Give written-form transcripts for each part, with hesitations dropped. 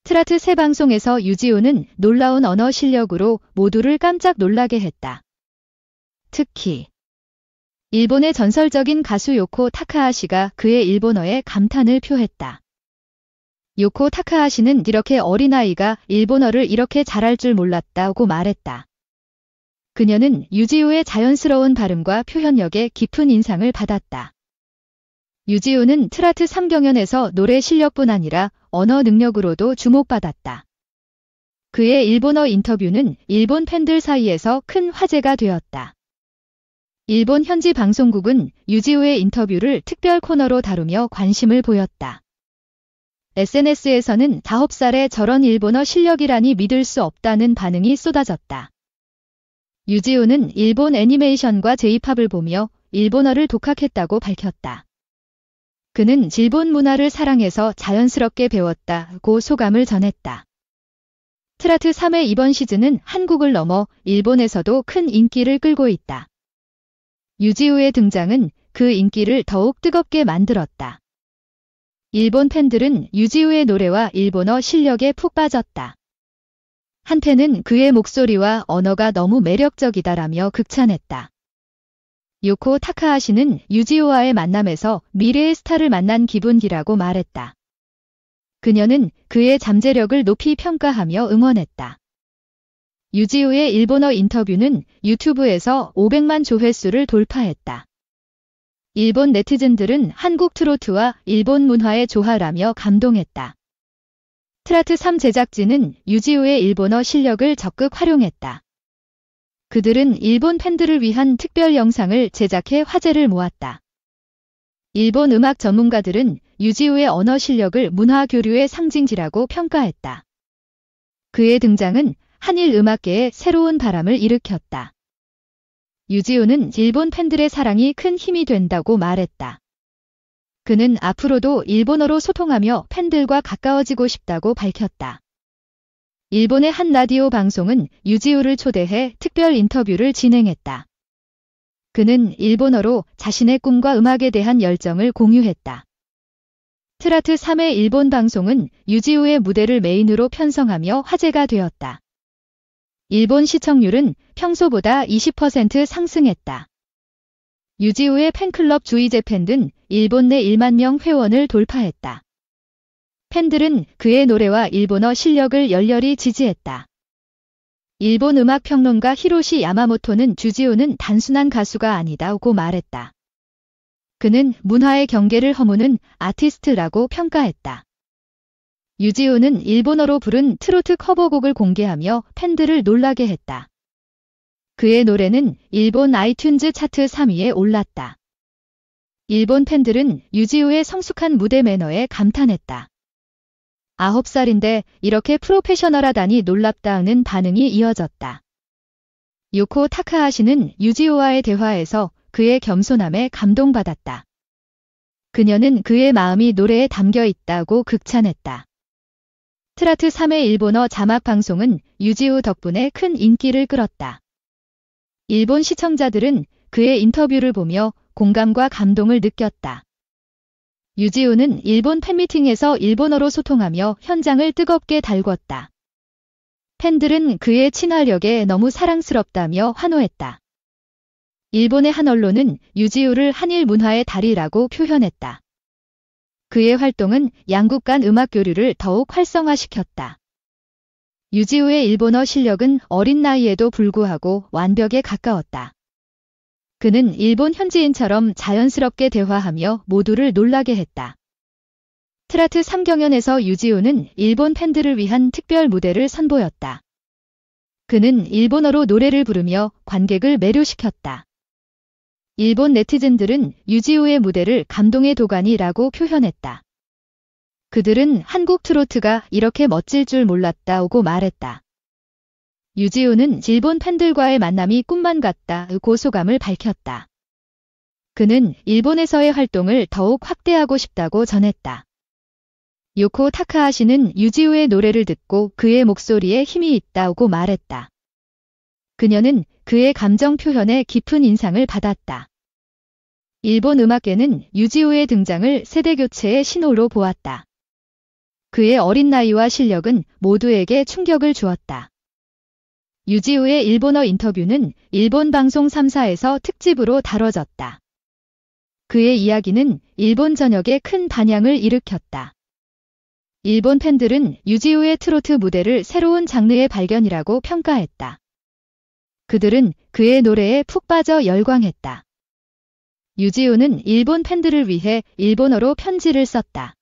트라트 새 방송에서 유지호는 놀라운 언어 실력으로 모두를 깜짝 놀라게 했다. 특히 일본의 전설적인 가수 요코 타카하시가 그의 일본어에 감탄을 표했다. 요코 타카하시는 이렇게 어린아이가 일본어를 이렇게 잘할 줄 몰랐다고 말했다. 그녀는 유지호의 자연스러운 발음과 표현력에 깊은 인상을 받았다. 유지호는 트라트 3경연에서 노래 실력뿐 아니라 언어 능력으로도 주목받았다. 그의 일본어 인터뷰는 일본 팬들 사이에서 큰 화제가 되었다. 일본 현지 방송국은 유지호의 인터뷰를 특별 코너로 다루며 관심을 보였다. SNS에서는 9살에 저런 일본어 실력이라니 믿을 수 없다는 반응이 쏟아졌다. 유지호는 일본 애니메이션과 J-팝을 보며 일본어를 독학했다고 밝혔다. 그는 일본 문화를 사랑해서 자연스럽게 배웠다고 소감을 전했다. 트라트 3의 이번 시즌은 한국을 넘어 일본에서도 큰 인기를 끌고 있다. 유지호의 등장은 그 인기를 더욱 뜨겁게 만들었다. 일본 팬들은 유지호의 노래와 일본어 실력에 푹 빠졌다. 한팬은 그의 목소리와 언어가 너무 매력적이다라며 극찬했다. 요코 타카하시는 유지호와의 만남에서 미래의 스타를 만난 기분이라고 말했다. 그녀는 그의 잠재력을 높이 평가하며 응원했다. 유지호의 일본어 인터뷰는 유튜브에서 500만 조회수를 돌파했다. 일본 네티즌들은 한국 트로트와 일본 문화의 조화라며 감동했다. 트라트 3 제작진은 유지호의 일본어 실력을 적극 활용했다. 그들은 일본 팬들을 위한 특별 영상을 제작해 화제를 모았다. 일본 음악 전문가들은 유지호의 언어 실력을 문화 교류의 상징지라고 평가했다. 그의 등장은 한일 음악계에 새로운 바람을 일으켰다. 유지호는 일본 팬들의 사랑이 큰 힘이 된다고 말했다. 그는 앞으로도 일본어로 소통하며 팬들과 가까워지고 싶다고 밝혔다. 일본의 한 라디오 방송은 유지호를 초대해 특별 인터뷰를 진행했다. 그는 일본어로 자신의 꿈과 음악에 대한 열정을 공유했다. 트라트 3의 일본 방송은 유지호의 무대를 메인으로 편성하며 화제가 되었다. 일본 시청률은 평소보다 20% 상승했다. 유지호의 팬클럽 주이재팬은 일본 내 1만 명 회원을 돌파했다. 팬들은 그의 노래와 일본어 실력을 열렬히 지지했다. 일본 음악 평론가 히로시 야마모토는 유지호는 단순한 가수가 아니다고 말했다. 그는 문화의 경계를 허무는 아티스트라고 평가했다. 유지호는 일본어로 부른 트로트 커버곡을 공개하며 팬들을 놀라게 했다. 그의 노래는 일본 아이튠즈 차트 3위에 올랐다. 일본 팬들은 유지호의 성숙한 무대 매너에 감탄했다. 9살인데 이렇게 프로페셔널하다니 놀랍다는 반응이 이어졌다. 요코 타카하시는 유지호와의 대화에서 그의 겸손함에 감동받았다. 그녀는 그의 마음이 노래에 담겨 있다고 극찬했다. 트라트 3의 일본어 자막 방송은 유지호 덕분에 큰 인기를 끌었다. 일본 시청자들은 그의 인터뷰를 보며 공감과 감동을 느꼈다. 유지호는 일본 팬미팅에서 일본어로 소통하며 현장을 뜨겁게 달궜다. 팬들은 그의 친화력에 너무 사랑스럽다며 환호했다. 일본의 한 언론은 유지호를 한일 문화의 달이라고 표현했다. 그의 활동은 양국 간 음악 교류를 더욱 활성화시켰다. 유지호의 일본어 실력은 어린 나이에도 불구하고 완벽에 가까웠다. 그는 일본 현지인처럼 자연스럽게 대화하며 모두를 놀라게 했다. 트라트 3경연에서 유지호는 일본 팬들을 위한 특별 무대를 선보였다. 그는 일본어로 노래를 부르며 관객을 매료시켰다. 일본 네티즌들은 유지호의 무대를 감동의 도가니라고 표현했다. 그들은 한국 트로트가 이렇게 멋질 줄 몰랐다고 말했다. 유지호는 일본 팬들과의 만남이 꿈만 같다고 소감을 밝혔다. 그는 일본에서의 활동을 더욱 확대하고 싶다고 전했다. 요코 타카하시는 유지호의 노래를 듣고 그의 목소리에 힘이 있다고 말했다. 그녀는 그의 감정 표현에 깊은 인상을 받았다. 일본 음악계는 유지호의 등장을 세대 교체의 신호로 보았다. 그의 어린 나이와 실력은 모두에게 충격을 주었다. 유지우의 일본어 인터뷰는 일본 방송 3사에서 특집으로 다뤄졌다. 그의 이야기는 일본 전역에 큰 반향을 일으켰다. 일본 팬들은 유지우의 트로트 무대를 새로운 장르의 발견이라고 평가했다. 그들은 그의 노래에 푹 빠져 열광했다. 유지우는 일본 팬들을 위해 일본어로 편지를 썼다.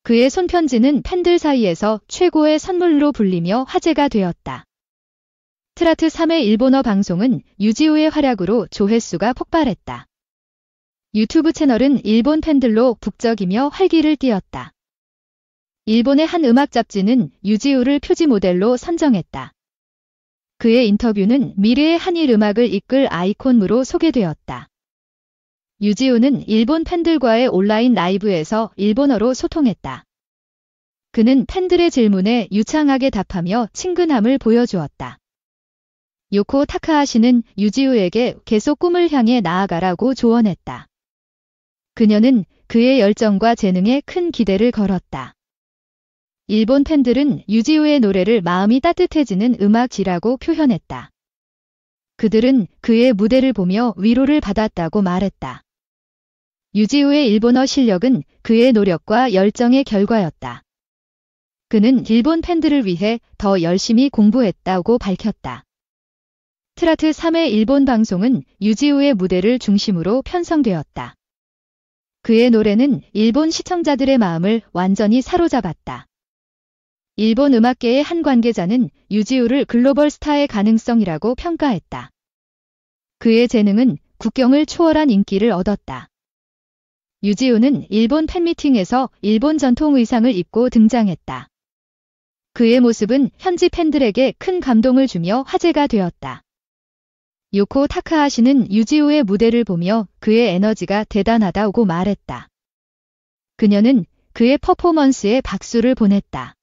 그의 손편지는 팬들 사이에서 최고의 선물로 불리며 화제가 되었다. 트라트 3의 일본어 방송은 유지우의 활약으로 조회수가 폭발했다. 유튜브 채널은 일본 팬들로 북적이며 활기를 띠었다. 일본의 한 음악 잡지는 유지우를 표지 모델로 선정했다. 그의 인터뷰는 미래의 한일 음악을 이끌 아이콘으로 소개되었다. 유지우는 일본 팬들과의 온라인 라이브에서 일본어로 소통했다. 그는 팬들의 질문에 유창하게 답하며 친근함을 보여주었다. 요코 타카하시는 유지우에게 계속 꿈을 향해 나아가라고 조언했다. 그녀는 그의 열정과 재능에 큰 기대를 걸었다. 일본 팬들은 유지우의 노래를 마음이 따뜻해지는 음악이라고 표현했다. 그들은 그의 무대를 보며 위로를 받았다고 말했다. 유지우의 일본어 실력은 그의 노력과 열정의 결과였다. 그는 일본 팬들을 위해 더 열심히 공부했다고 밝혔다. 트라트 3의 일본 방송은 유지우의 무대를 중심으로 편성되었다. 그의 노래는 일본 시청자들의 마음을 완전히 사로잡았다. 일본 음악계의 한 관계자는 유지우를 글로벌 스타의 가능성이라고 평가했다. 그의 재능은 국경을 초월한 인기를 얻었다. 유지우는 일본 팬미팅에서 일본 전통 의상을 입고 등장했다. 그의 모습은 현지 팬들에게 큰 감동을 주며 화제가 되었다. 요코 타카하시는 유지우의 무대를 보며 그의 에너지가 대단하다고 말했다. 그녀는 그의 퍼포먼스에 박수를 보냈다.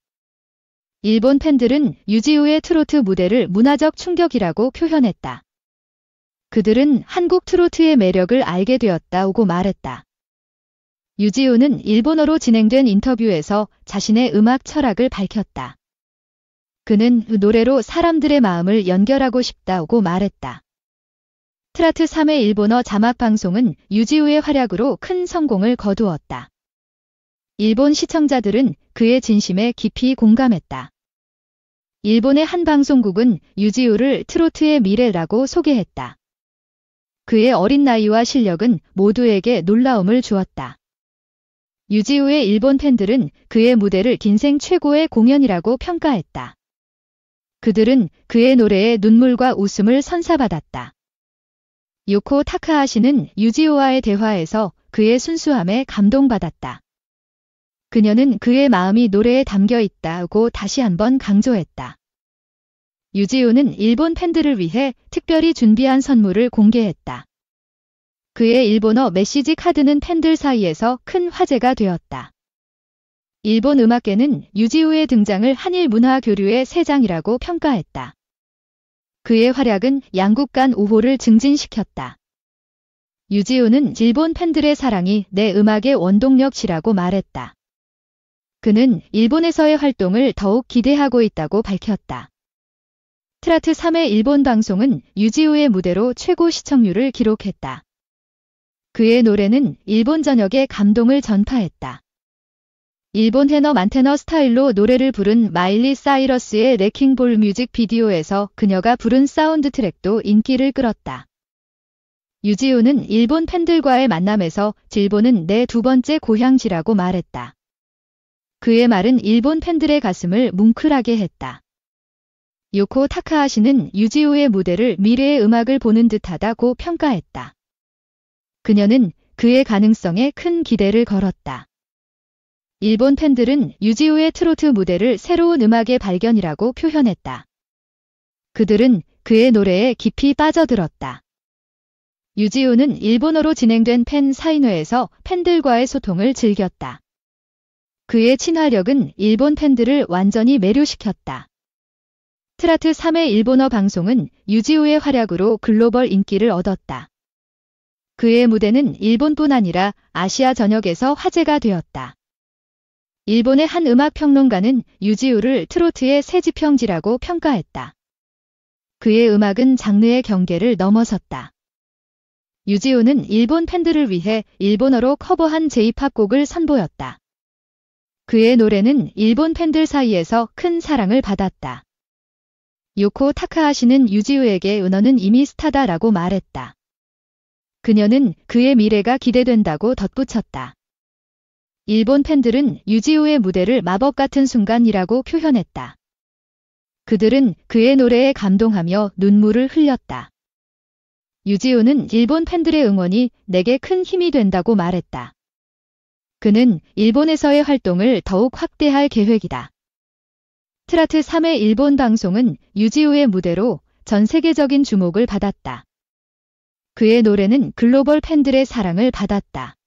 일본 팬들은 유지우의 트로트 무대를 문화적 충격이라고 표현했다. 그들은 한국 트로트의 매력을 알게 되었다고 말했다. 유지우는 일본어로 진행된 인터뷰에서 자신의 음악 철학을 밝혔다. 그는 노래로 사람들의 마음을 연결하고 싶다고 말했다. 트라트 3의 일본어 자막 방송은 유지우의 활약으로 큰 성공을 거두었다. 일본 시청자들은 그의 진심에 깊이 공감했다. 일본의 한 방송국은 유지우를 트로트의 미래라고 소개했다. 그의 어린 나이와 실력은 모두에게 놀라움을 주었다. 유지우의 일본 팬들은 그의 무대를 인생 최고의 공연이라고 평가했다. 그들은 그의 노래에 눈물과 웃음을 선사받았다. 요코 타카하시는 유지우와의 대화에서 그의 순수함에 감동받았다. 그녀는 그의 마음이 노래에 담겨 있다고 다시 한번 강조했다. 유지우는 일본 팬들을 위해 특별히 준비한 선물을 공개했다. 그의 일본어 메시지 카드는 팬들 사이에서 큰 화제가 되었다. 일본 음악계는 유지우의 등장을 한일 문화 교류의 새 장이라고 평가했다. 그의 활약은 양국 간 우호를 증진시켰다. 유지우는 일본 팬들의 사랑이 내 음악의 원동력이라고 말했다. 그는 일본에서의 활동을 더욱 기대하고 있다고 밝혔다. 트라트 3의 일본 방송은 유지우의 무대로 최고 시청률을 기록했다. 그의 노래는 일본 전역에 감동을 전파했다. 일본 해너 만테너 스타일로 노래를 부른 마일리 사이러스의 레킹볼 뮤직비디오에서 그녀가 부른 사운드 트랙도 인기를 끌었다. 유지우는 일본 팬들과의 만남에서 일본은 내 두 번째 고향지라고 말했다. 그의 말은 일본 팬들의 가슴을 뭉클하게 했다. 요코 타카하시는 유지우의 무대를 미래의 음악을 보는 듯하다고 평가했다. 그녀는 그의 가능성에 큰 기대를 걸었다. 일본 팬들은 유지우의 트로트 무대를 새로운 음악의 발견이라고 표현했다. 그들은 그의 노래에 깊이 빠져들었다. 유지우는 일본어로 진행된 팬 사인회에서 팬들과의 소통을 즐겼다. 그의 친화력은 일본 팬들을 완전히 매료시켰다. 트라트 3의 일본어 방송은 유지우의 활약으로 글로벌 인기를 얻었다. 그의 무대는 일본뿐 아니라 아시아 전역에서 화제가 되었다. 일본의 한 음악평론가는 유지우를 트로트의 새 지평지라고 평가했다. 그의 음악은 장르의 경계를 넘어섰다. 유지우는 일본 팬들을 위해 일본어로 커버한 J-팝 곡을 선보였다. 그의 노래는 일본 팬들 사이에서 큰 사랑을 받았다. 요코 타카하시는 유지우에게 은어는 이미 스타다라고 말했다. 그녀는 그의 미래가 기대된다고 덧붙였다. 일본 팬들은 유지우의 무대를 마법 같은 순간이라고 표현했다. 그들은 그의 노래에 감동하며 눈물을 흘렸다. 유지우는 일본 팬들의 응원이 내게 큰 힘이 된다고 말했다. 그는 일본에서의 활동을 더욱 확대할 계획이다. 트라트 3의 일본 방송은 유지우의 무대로 전 세계적인 주목을 받았다. 그의 노래는 글로벌 팬들의 사랑을 받았다.